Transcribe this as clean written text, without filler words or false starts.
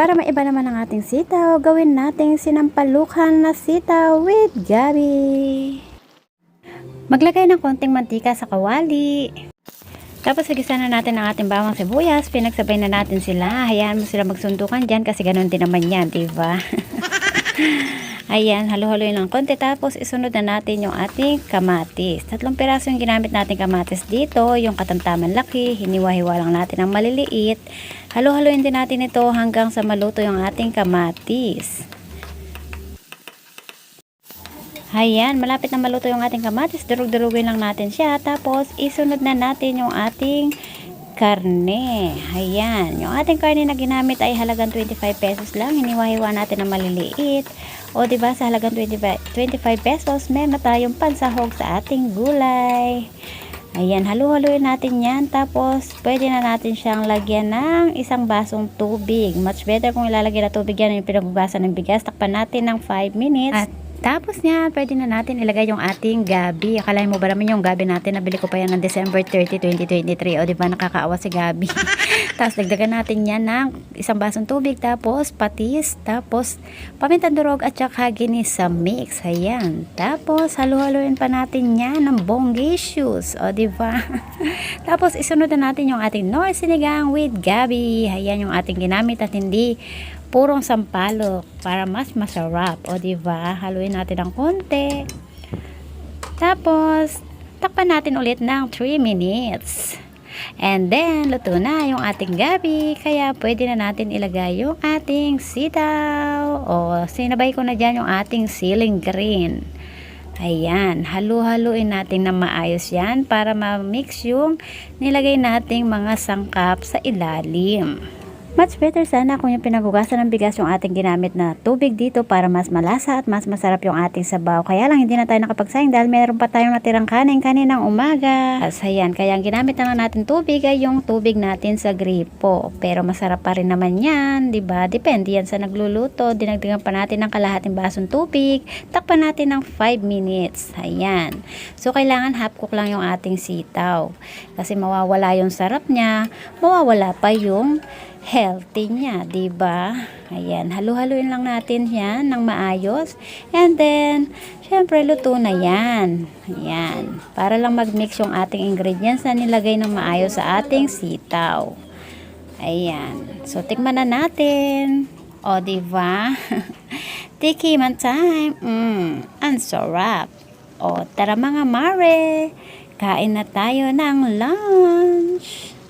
Para maiba naman ang ating sitaw, gawin nating sinampalukan na sitaw with gabi. Maglagay ng konting mantika sa kawali. Tapos igisa na natin ang ating bawang sibuyas. Pinagsabay na natin sila. Hayaan mo sila magsundukan dyan kasi ganun din naman yan, diba? Ayan, halo-haloyin ng konti. Tapos isunod na natin yung ating kamatis. 3 piraso yung ginamit natin kamatis dito. Yung katamtaman laki. Hiniwa-hiwa lang natin ang maliliit. Halo-haloyin din natin ito hanggang sa maluto yung ating kamatis. Ayan, malapit na maluto yung ating kamatis. Durug-durugin lang natin siya. Tapos, isunod na natin yung ating karne. Ayan, yung ating karne na ginamit ay halagang 25 pesos lang. Hiniwa-hiwa natin na maliliit. O, diba, sa halagang 25 pesos, meron na tayong pansahog sa ating gulay. Ayan, halu-haluin natin yan. Tapos, pwede na natin siyang lagyan ng isang basong tubig. Much better kung ilalagyan na tubig yan yung pinaghugasan ng bigas. Takpan natin ng 5 minutes. At tapos niya, pwede na natin ilagay yung ating gabi. Akalain mo ba naman yung gabi natin? Nabili ko pa yan ng December 30, 2023. O diba, nakakaawa si gabi. Tapos dagdagan natin yan ng isang basong tubig. Tapos patis. Tapos pamintang durog at saka ginis sa mix. Ayan. Tapos halu-haluin pa natin yan ng bonggisius. O diba? Tapos isunod na natin yung ating Knorr sinigang with gabi. Ayan yung ating ginamit at hindi purong sampalok para mas masarap. O diba, haluin natin ng konti. Tapos takpan natin ulit ng 3 minutes. And then luto na yung ating gabi. Kaya pwede na natin ilagay yung ating sitaw. O sinabay ko na dyan yung ating siling green. Ayan, halu-haluin natin na maayos yan para ma-mix yung nilagay nating mga sangkap sa ilalim. Much better sana kung yung pinaghugasan ng bigas yung ating ginamit na tubig dito para mas malasa at mas masarap yung ating sabaw. Kaya lang hindi na tayo nakapagsayang dahil meron pa tayong natirang kanin kaninang umaga. Ayan, kaya ang ginamit na lang natin tubig ay yung tubig natin sa gripo. Pero masarap pa rin naman yan, diba? Depende yan sa nagluluto. Dinagdagan pa natin ng kalahating basong tubig. Takpan natin ng 5 minutes. Ayan. So, kailangan half cook lang yung ating sitaw. Kasi mawawala yung sarap niya. Mawawala pa yung healthy niya, diba? Ayan, halu-haluin lang natin yan ng maayos. And then, syempre, luto na yan. Ayan, para lang mag-mix yung ating ingredients na nilagay ng maayos sa ating sitaw. Ayan, so tikman na natin. O, diba? Tikiman time. Ang sarap. O, tara mga mare, kain na tayo ng lunch.